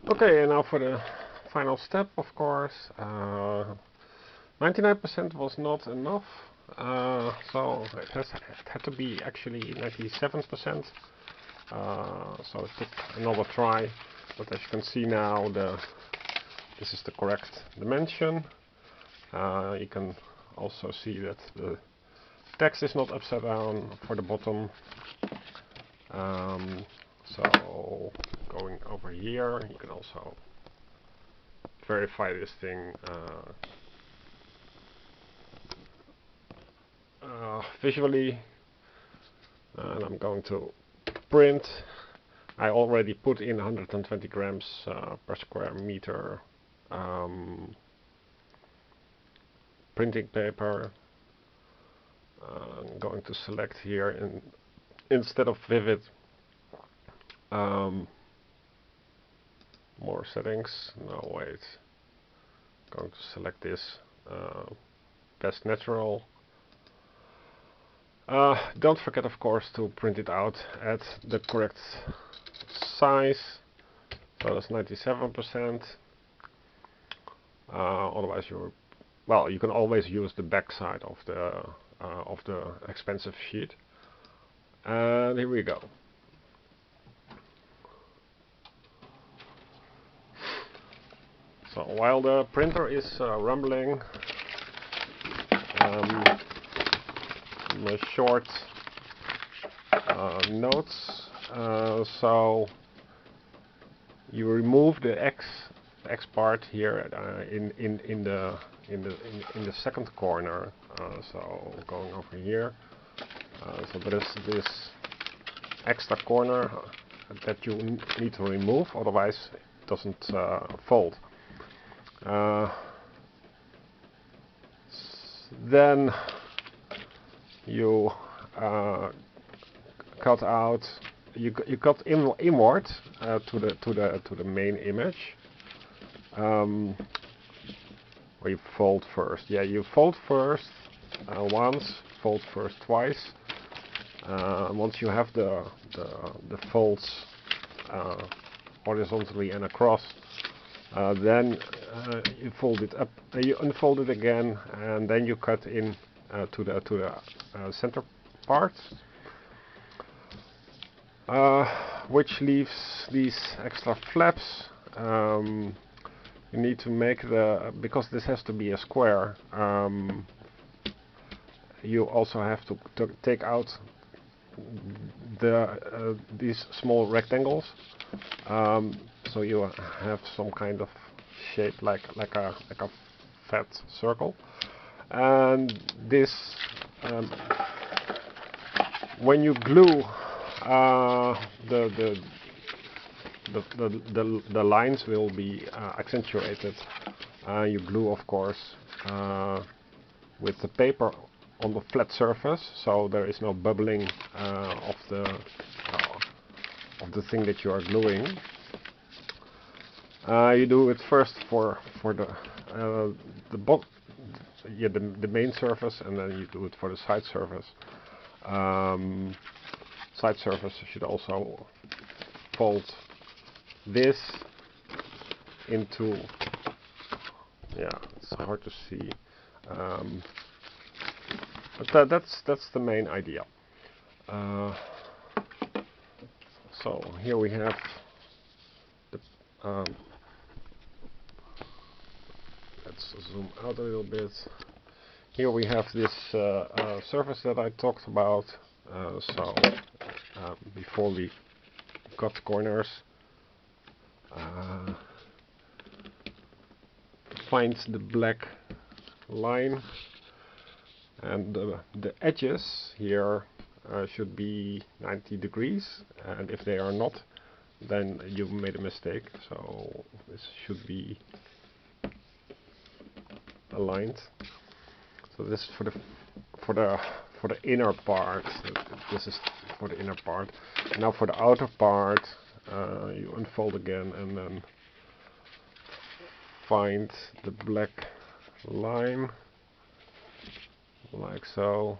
Okay, and now for the final step, of course. 99% was not enough, so it had to be actually 97%. So it took another try, but as you can see now, this is the correct dimension. You can also see that the text is not upside down for the bottom. So going over here, you can also verify this thing visually. And I'm going to print. I already put in 120 grams per square meter printing paper. I'm going to select here, and instead of vivid, more settings. No, wait. I'm going to select this best natural. Don't forget, of course, to print it out at the correct size. So that's 97%. Otherwise, you can always use the back side of the expensive sheet. And here we go. So while the printer is rumbling, my short notes. So you remove the X part here in the second corner. So going over here. So there is this extra corner that you need to remove, otherwise it doesn't fold. Then you cut out. You cut inward to the main image. Or you fold first. Yeah, you fold first once, fold first twice. Once you have the folds horizontally and across, then you fold it up. You unfold it again, and then you cut in to the center part, which leaves these extra flaps. You need to make because this has to be a square. You also have to take out these small rectangles, so you have some kind of shape like a fat circle. And this, when you glue the lines will be accentuated. You glue, of course, with the paper on the flat surface, so there is no bubbling of the thing that you are gluing. You do it first for the main surface, and then you do it for the side surface. Side surface should also fold this into, yeah, it's hard to see, but that's the main idea. So here we have the, let's zoom out a little bit. Here we have this surface that I talked about. Before we cut corners, find the black line, and the edges here should be 90 degrees, and if they are not, then you've made a mistake. So this should be aligned. So this is for the inner part. This is for the inner part. Now for the outer part, you unfold again and then find the black line, like so.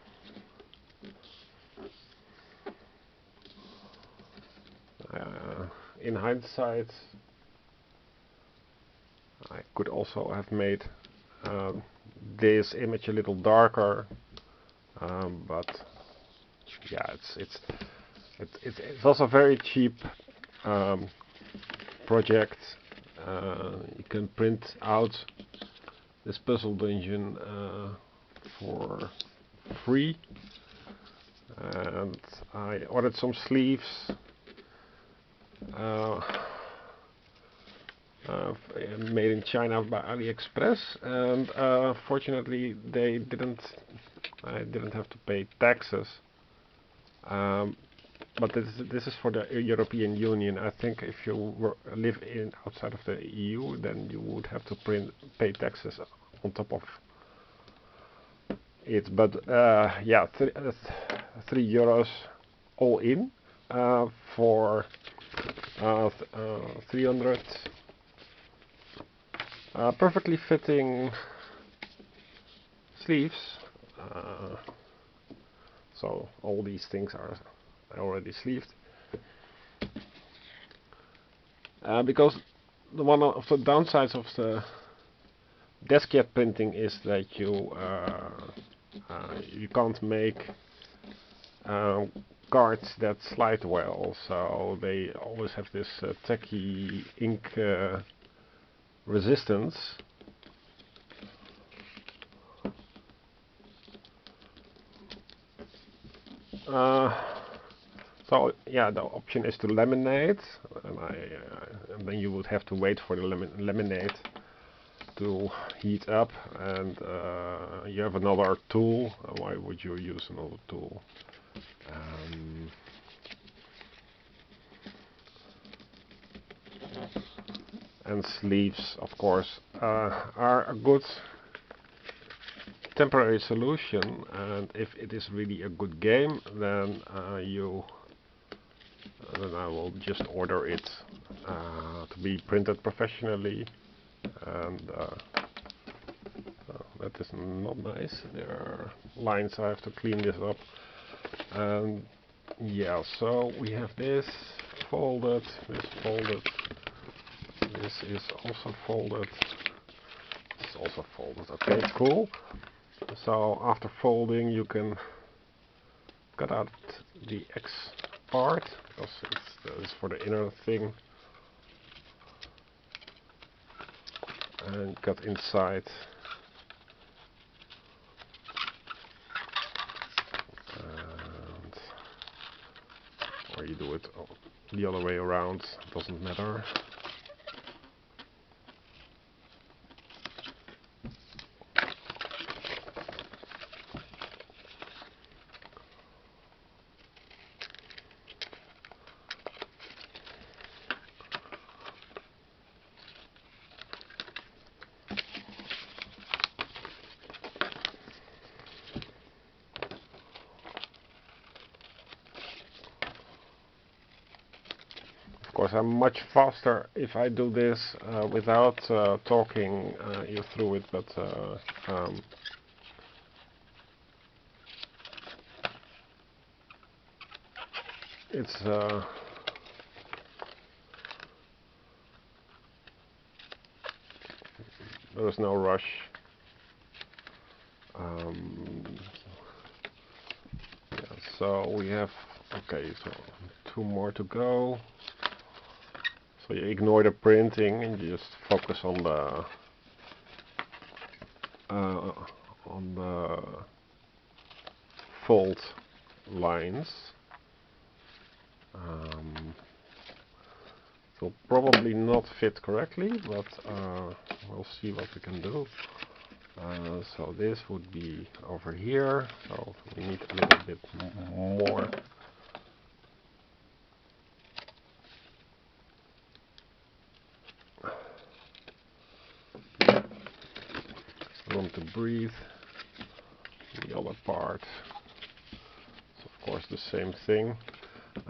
In hindsight, I could also have made this image a little darker, but yeah, it's also a very cheap project. You can print out this puzzle dungeon for free, and I ordered some sleeves made in China by AliExpress, and fortunately I didn't have to pay taxes. But this is for the European Union. I think if you live outside of the EU, then you would have to pay taxes on top of it. But yeah, €3 all in for 300 perfectly fitting sleeves. So all these things are already sleeved. Because one of the downsides of the deskjet printing is that you can't make cards that slide well, so they always have this tacky ink resistance. So yeah, the option is to laminate, and then you would have to wait for the laminate to heat up, and you have another tool. Why would you use another tool? And sleeves, of course, are a good temporary solution, and if it is really a good game, then then I will just order it to be printed professionally. And that is not nice. There are lines. I have to clean this up. And yeah, so we have this folded, this folded, this is also folded, this is also folded. Okay, cool. So after folding, you can cut out the X part, because it's for the inner thing, and cut inside. And or you do it the other way around, doesn't matter. Of course, I'm much faster if I do this without talking you through it, but it's there is no rush. Yeah, so we have, okay, so 2 more to go. So you ignore the printing and you just focus on the fold lines. It will probably not fit correctly, but we'll see what we can do. So this would be over here, so we need a little bit more. Room to breathe. The other part, so of course the same thing.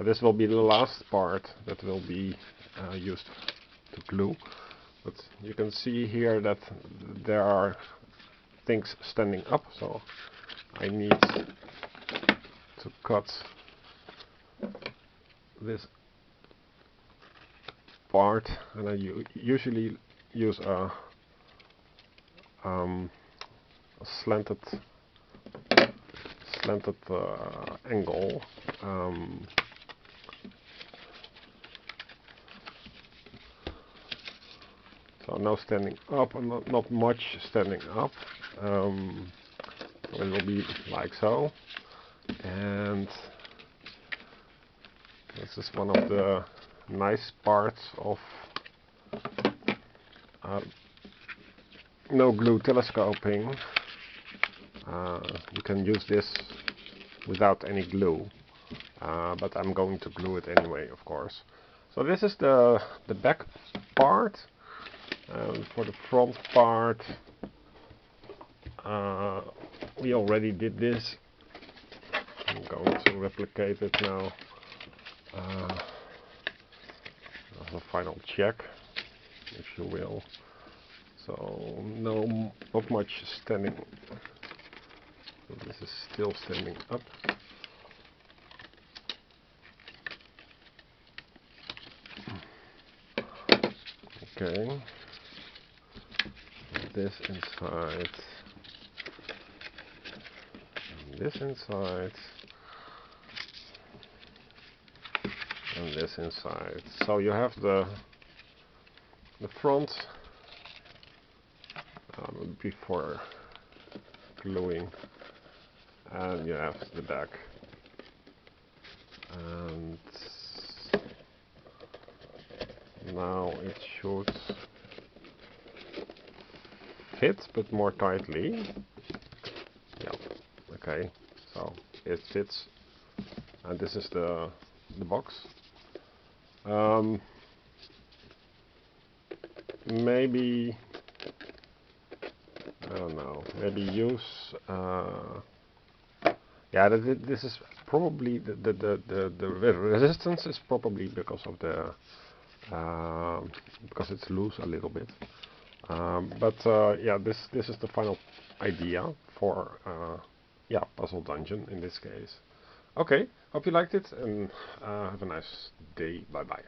This will be the last part that will be used to glue, but you can see here that there are things standing up, so I need to cut this part, and I usually use a slanted angle. So no standing up and not much standing up. It will be like so. And this is one of the nice parts of no glue telescoping. You can use this without any glue, but I'm going to glue it anyway, of course. So this is the back part. For the front part, we already did this. I'm going to replicate it now. As a final check, if you will. So not much standing. So this is still standing up. Okay. This inside. And this inside. And this inside. So you have the front before gluing, and you have the back, and now it should fit, but more tightly. Yeah, okay, so it fits, and this is the box. Maybe, I don't know, maybe use yeah, this is probably the resistance is probably because of the because it's loose a little bit. But yeah, this is the final idea for yeah, Puzzle Dungeon in this case. Okay, hope you liked it, and have a nice day. Bye bye.